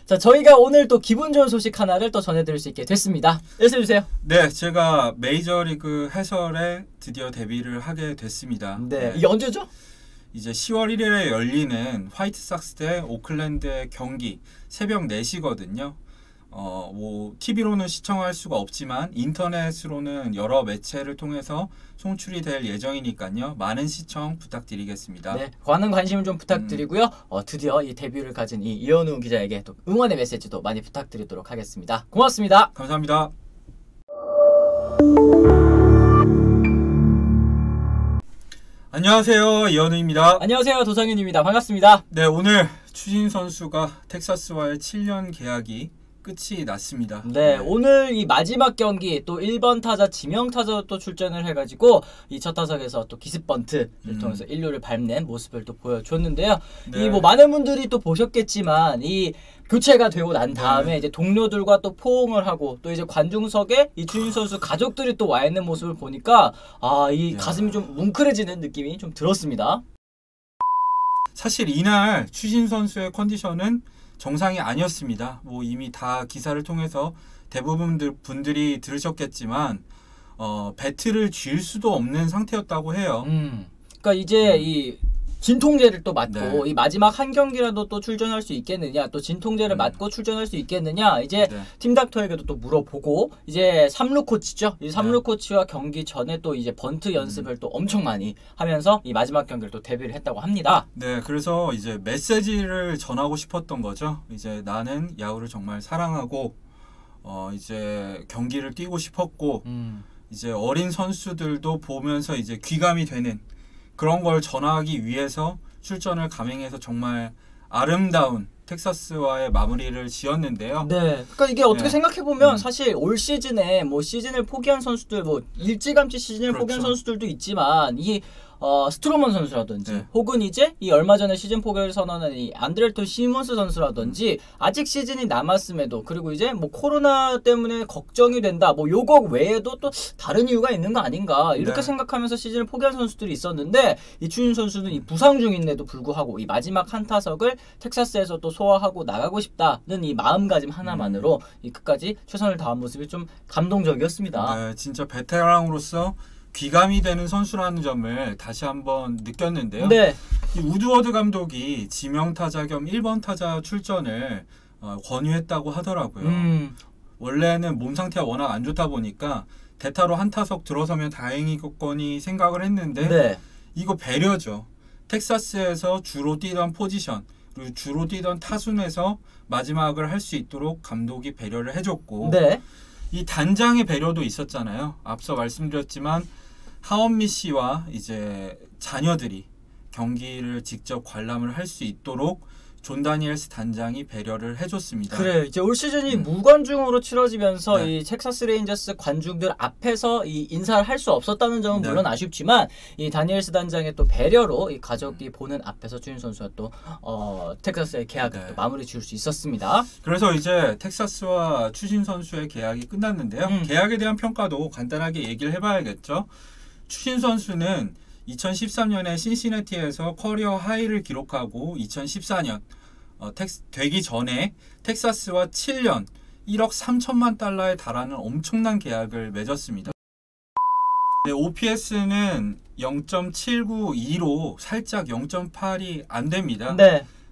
자, 저희가 오늘 또 기분 좋은 소식 하나를 또 전해드릴 수 있게 됐습니다. 말씀해주세요. 네, 제가 메이저리그 해설에 드디어 데뷔를 하게 됐습니다. 네, 이게 언제죠? 이제 10월 1일에 열리는 화이트삭스 대 오클랜드의 경기 새벽 4시거든요. 뭐 TV로는 시청할 수가 없지만 인터넷으로는 여러 매체를 통해서 송출이 될 예정이니까요. 많은 시청 부탁드리겠습니다. 네, 많은 관심 좀 부탁드리고요. 드디어 이 데뷔를 가진 이 이현우 기자에게 또 응원의 메시지도 많이 부탁드리도록 하겠습니다. 고맙습니다. 감사합니다. 안녕하세요, 이현우입니다. 안녕하세요, 도상윤입니다. 반갑습니다. 네, 오늘 추신 선수가 텍사스와의 7년 계약이 끝이 났습니다. 네, 오늘 이 마지막 경기 또 1번 타자 지명 타자로 또 출전을 해가지고 이 첫 타석에서 또 기습 번트를 통해서 1루를 밟는 모습을 또 보여줬는데요. 네. 이 뭐 많은 분들이 또 보셨겠지만 이 교체가 되고 난 다음에 이제 동료들과 또 포옹을 하고 또 이제 관중석에 이 추신 선수 가족들이 또 와 있는 모습을 보니까 이 가슴이 좀 뭉클해지는 느낌이 좀 들었습니다. 사실 이날 추신 선수의 컨디션은 정상이 아니었습니다. 뭐 이미 다 기사를 통해서 대부분 분들이 들으셨겠지만 배트를 쥘 수도 없는 상태였다고 해요. 그러니까 이제 이 진통제를 또 맞고 네. 이 마지막 한 경기라도 또 출전할 수 있겠느냐, 또 진통제를 맞고 출전할 수 있겠느냐, 이제 팀 닥터에게도 또 물어보고 이제 3루 코치죠. 이 3루 코치와 경기 전에 또 이제 번트 연습을 또 엄청 많이 하면서 이 마지막 경기를 또 데뷔를 했다고 합니다. 네, 그래서 이제 메시지를 전하고 싶었던 거죠. 이제 나는 야구를 정말 사랑하고 이제 경기를 뛰고 싶었고 이제 어린 선수들도 보면서 이제 귀감이 되는 그런 걸 전하기 위해서 출전을 감행해서 정말 아름다운 텍사스와의 마무리를 지었는데요. 네. 그러니까 이게 어떻게 생각해보면 사실 올 시즌에 뭐 시즌을 포기한 선수들, 뭐 일찌감치 시즌을 포기한 선수들도 있지만 이 스트로먼 선수라든지 혹은 이제 이 얼마 전에 시즌 포기를 선언한 이 안드렐톤 시몬스 선수라든지 아직 시즌이 남았음에도, 그리고 이제 뭐 코로나 때문에 걱정이 된다, 뭐 요거 외에도 또 다른 이유가 있는 거 아닌가 이렇게 생각하면서 시즌을 포기한 선수들이 있었는데, 이 추신 선수는 이 부상 중인데도 불구하고 이 마지막 한 타석을 텍사스에서 또 소화하고 나가고 싶다는 이 마음가짐 하나만으로 이 끝까지 최선을 다한 모습이 좀 감동적이었습니다. 네, 진짜 베테랑으로서 귀감이 되는 선수라는 점을 다시 한번 느꼈는데요. 네. 이 우드워드 감독이 지명타자 겸 1번 타자 출전을 권유했다고 하더라고요. 원래는 몸 상태가 워낙 안 좋다 보니까 대타로 한 타석 들어서면 다행이겠거니 생각을 했는데 이거 배려죠. 텍사스에서 주로 뛰던 포지션, 그리고 주로 뛰던 타순에서 마지막을 할 수 있도록 감독이 배려를 해줬고 이 단장의 배려도 있었잖아요. 앞서 말씀드렸지만 하원미 씨와 이제 자녀들이 경기를 직접 관람을 할 수 있도록 존 다니엘스 단장이 배려를 해줬습니다. 그래, 이제 올 시즌이 무관중으로 치러지면서 이 텍사스 레인저스 관중들 앞에서 이 인사를 할 수 없었다는 점은 물론 아쉽지만 이 다니엘스 단장의 또 배려로 이 가족이 보는 앞에서 추신 선수가 또 텍사스의 계약을 또 마무리 지을 수 있었습니다. 그래서 이제 텍사스와 추신 선수의 계약이 끝났는데요. 계약에 대한 평가도 간단하게 얘기를 해봐야겠죠. 추신 선수는 2013년에 신시내티에서 커리어 하이를 기록하고 2014년 되기 전에 텍사스와 7년 1억 3천만 달러에 달하는 엄청난 계약을 맺었습니다. 네, OPS는 0.792로 살짝 0.8이 안 됩니다.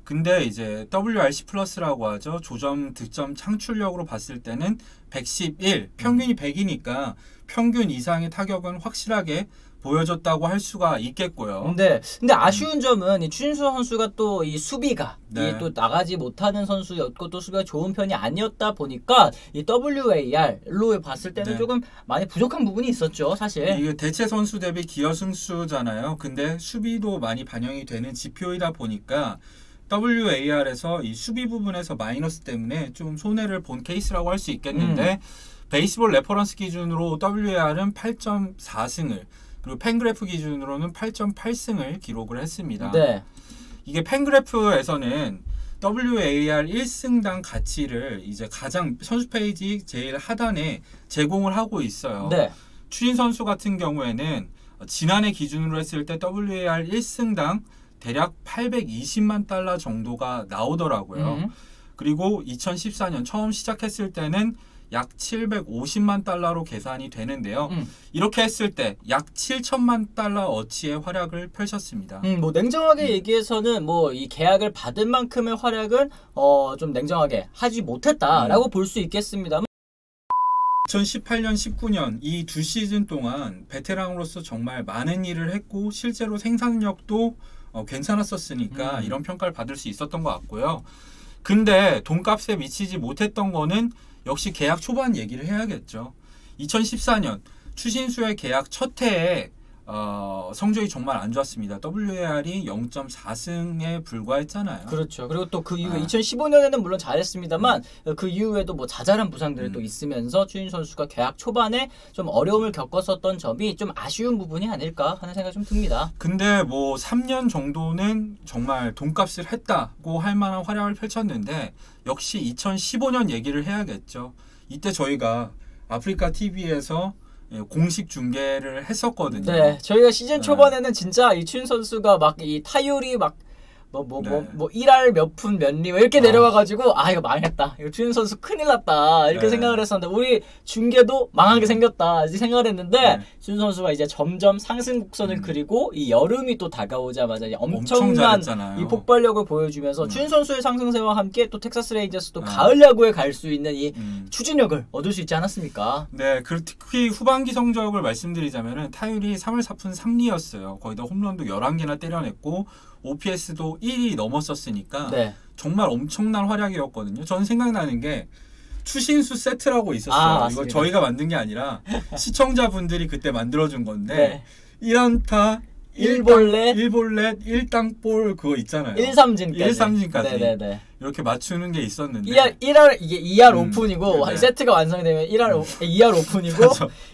근데 이제 WRC 플러스라고 하죠. 조점 득점 창출력으로 봤을 때는 111, 평균이 100이니까 평균 이상의 타격은 확실하게 보여줬다고 할 수가 있겠고요. 근데 아쉬운 점은 이 추신수 선수가 또 이 수비가 이 또 나가지 못하는 선수였고 또 수비가 좋은 편이 아니었다 보니까 이 WAR로 봤을 때는 조금 많이 부족한 부분이 있었죠, 사실. 이게 대체 선수 대비 기여 승수잖아요. 근데 수비도 많이 반영이 되는 지표이다 보니까 WAR에서 이 수비 부분에서 마이너스 때문에 좀 손해를 본 케이스라고 할 수 있겠는데 베이스볼 레퍼런스 기준으로 WAR은 8.4승을 그리고 팬그래프 기준으로는 8.8승을 기록을 했습니다. 이게 팬그래프에서는 WAR 1승당 가치를 이제 가장 선수 페이지 제일 하단에 제공을 하고 있어요. 추신 선수 같은 경우에는 지난해 기준으로 했을 때 WAR 1승당 대략 820만 달러 정도가 나오더라고요. 그리고 2014년 처음 시작했을 때는 약 750만 달러로 계산이 되는데요. 이렇게 했을 때 약 7천만 달러 어치의 활약을 펼쳤습니다. 뭐 냉정하게 얘기해서는 뭐 이 계약을 받은 만큼의 활약은 좀 냉정하게 하지 못했다라고 볼 수 있겠습니다. 2018년, 19년 이 두 시즌 동안 베테랑으로서 정말 많은 일을 했고 실제로 생산력도 괜찮았었으니까 이런 평가를 받을 수 있었던 것 같고요. 근데 돈값에 미치지 못했던 거는 역시 계약 초반 얘기를 해야겠죠. 2014년 추신수의 계약 첫 해에 성적이 정말 안 좋았습니다. WAR이 0.4승에 불과했잖아요. 그렇죠. 그리고 또 그 이후에 2015년에는 물론 잘했습니다만 그 이후에도 뭐 자잘한 부상들이 또 있으면서 추신 선수가 계약 초반에 좀 어려움을 겪었었던 점이 좀 아쉬운 부분이 아닐까 하는 생각이 좀 듭니다. 근데 뭐 3년 정도는 정말 돈값을 했다고 할 만한 활약을 펼쳤는데 역시 2015년 얘기를 해야겠죠. 이때 저희가 아프리카 TV에서 공식 중계를 했었거든요. 네, 저희가 시즌 초반에는 진짜 이 추신 선수가 막 이 타율이 막 뭐 1할 몇 푼 몇 리 이렇게 내려와가지고 이거 망했다. 이거 추신 선수 큰일 났다. 이렇게 생각을 했었는데 우리 중계도 망하게 생겼다. 이렇게 생각을 했는데 추신 선수가 이제 점점 상승 곡선을 그리고 이 여름이 또 다가오자마자 엄청난 이 폭발력을 보여주면서 추신 선수의 상승세와 함께 또 텍사스 레인저스도 가을 야구에 갈 수 있는 이 추진력을 얻을 수 있지 않았습니까? 네, 특히 후반기 성적을 말씀드리자면은 타율이 3할 4푼 3리였어요. 거기다 홈런도 11개나 때려냈고 OPS도 1이 넘었었으니까 정말 엄청난 활약이었거든요. 저는 생각나는 게 추신수 세트라고 있었어요. 이거 저희가 만든 게 아니라 시청자분들이 그때 만들어준 건데 1안타 1볼넷 1땅볼 그거 있잖아요. 1삼진까지 네네네. 이렇게 맞추는 게 있었는데 1할 이게 2할 오픈이고 세트가 완성이 되면 2할 오픈이고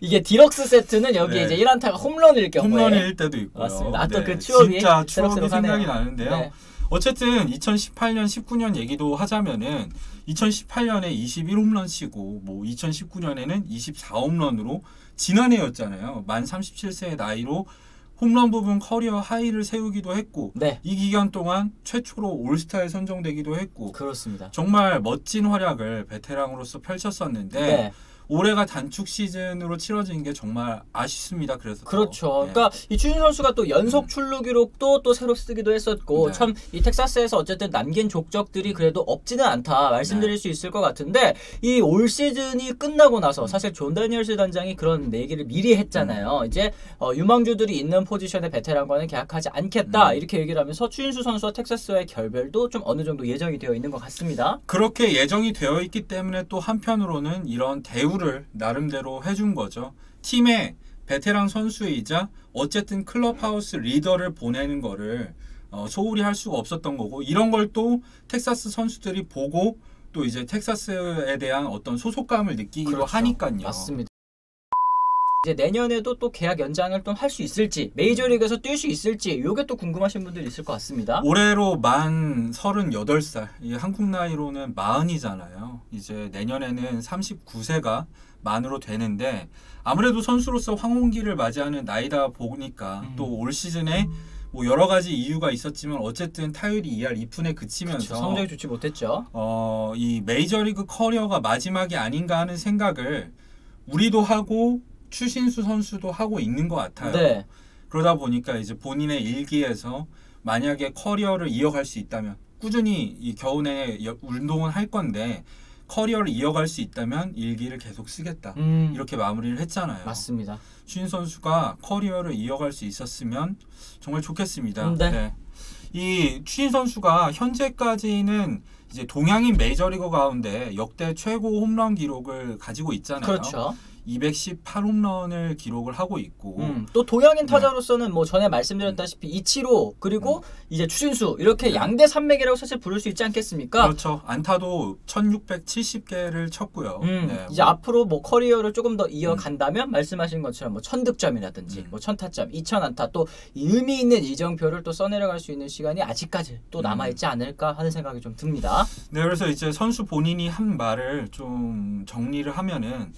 이게 디럭스 세트는 여기 이제 1안타가 홈런일 경우에 홈런일 때도 있고요. 맞습니다. 또 그 추억이 진짜 추억이 생각이 나는데요. 어쨌든 2018년 19년 얘기도 하자면은 2018년에 21홈런 치고 뭐 2019년에는 24홈런으로 지난해였잖아요. 만 37세의 나이로 홈런 부분 커리어 하이를 세우기도 했고 이 기간 동안 최초로 올스타에 선정되기도 했고 그렇습니다. 정말 멋진 활약을 베테랑으로서 펼쳤었는데 올해가 단축 시즌으로 치러진 게 정말 아쉽습니다. 그래서 그렇죠. 그러니까 이 추신 선수가 또 연속 출루 기록도 또 새로 쓰기도 했었고 참 이 텍사스에서 어쨌든 남긴 족적들이 그래도 없지는 않다 말씀드릴 수 있을 것 같은데 이 올 시즌이 끝나고 나서 사실 존 다니엘스 단장이 그런 얘기를 미리 했잖아요. 이제 유망주들이 있는 포지션의 베테랑과는 계약하지 않겠다 이렇게 얘기를 하면서 추신수 선수와 텍사스와의 결별도 좀 어느 정도 예정이 되어 있는 것 같습니다. 그렇게 예정이 되어 있기 때문에 또 한편으로는 이런 대우를 나름대로 해준 거죠. 팀의 베테랑 선수이자 어쨌든 클럽하우스 리더를 보내는 거를 소홀히 할 수가 없었던 거고 이런 걸 또 텍사스 선수들이 보고 또 이제 텍사스에 대한 어떤 소속감을 느끼기도 하니까요. 맞습니다. 이제 내년에도 또 계약 연장을 또 할 수 있을지 메이저리그에서 뛸 수 있을지 요게 또 궁금하신 분들이 있을 것 같습니다. 올해로 만 38살 한국 나이로는 40이잖아요. 이제 내년에는 39세가 만으로 되는데 아무래도 선수로서 황혼기를 맞이하는 나이다 보니까 또 올 시즌에 뭐 여러 가지 이유가 있었지만 어쨌든 타율이 2할 2푼에 그치면서 성적이 좋지 못했죠. 이 메이저리그 커리어가 마지막이 아닌가 하는 생각을 우리도 하고 추신수 선수도 하고 있는 것 같아요. 그러다 보니까 이제 본인의 일기에서 만약에 커리어를 이어갈 수 있다면 꾸준히 이 겨우내 운동은 할 건데 커리어를 이어갈 수 있다면 일기를 계속 쓰겠다. 이렇게 마무리를 했잖아요. 맞습니다. 추신 선수가 커리어를 이어갈 수 있었으면 정말 좋겠습니다. 이 추신 선수가 현재까지는 이제 동양인 메이저리거 가운데 역대 최고 홈런 기록을 가지고 있잖아요. 그렇죠. 218홈런을 기록을 하고 있고 또 동양인 타자로서는 뭐 전에 말씀드렸다시피 이치로 그리고 이제 추신수 이렇게 양대 산맥이라고 사실 부를 수 있지 않겠습니까? 그렇죠. 안타도 1670개를 쳤고요. 이제 앞으로 뭐 커리어를 조금 더 이어간다면 말씀하신 것처럼 뭐 1000득점이라든지 뭐 1000타점, 2000안타 또 의미 있는 이정표를 또 써내려갈 수 있는 시간이 아직까지 또 남아있지 않을까 하는 생각이 좀 듭니다. 네, 그래서 이제 선수 본인이 한 말을 좀 정리를 하면은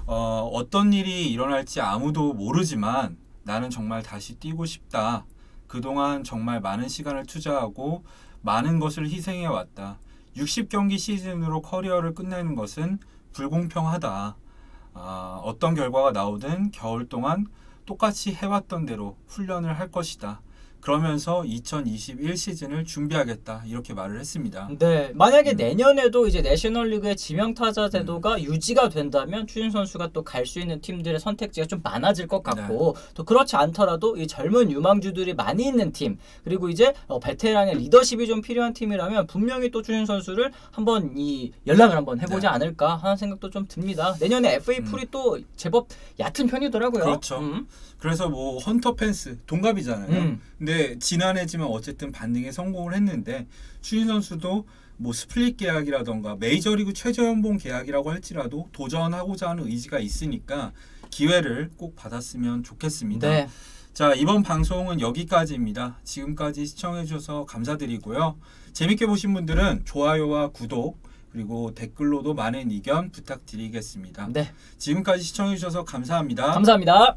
어떤 일이 일어날지 아무도 모르지만 나는 정말 다시 뛰고 싶다. 그동안 정말 많은 시간을 투자하고 많은 것을 희생해 왔다. 60경기 시즌으로 커리어를 끝내는 것은 불공평하다. 어떤 결과가 나오든 겨울 동안 똑같이 해왔던 대로 훈련을 할 것이다. 그러면서 2021 시즌을 준비하겠다 이렇게 말을 했습니다. 네, 만약에 내년에도 이제 내셔널리그의 지명 타자 제도가 유지가 된다면 추신 선수가 또 갈 수 있는 팀들의 선택지가 좀 많아질 것 같고 또 그렇지 않더라도 이 젊은 유망주들이 많이 있는 팀 그리고 이제 베테랑의 리더십이 좀 필요한 팀이라면 분명히 또 추신 선수를 한번 이 연락을 한번 해보지 않을까 하는 생각도 좀 듭니다. 내년에 FA 풀이 또 제법 얕은 편이더라고요. 그렇죠. 그래서 뭐 헌터 펜스 동갑이잖아요. 근데 지난해지만 어쨌든 반등에 성공을 했는데 추신 선수도 뭐 스플릿 계약이라던가 메이저리그 최저연봉 계약이라고 할지라도 도전하고자 하는 의지가 있으니까 기회를 꼭 받았으면 좋겠습니다. 네. 자, 이번 방송은 여기까지입니다. 지금까지 시청해주셔서 감사드리고요. 재밌게 보신 분들은 좋아요와 구독 그리고 댓글로도 많은 의견 부탁드리겠습니다. 네. 지금까지 시청해주셔서 감사합니다. 감사합니다.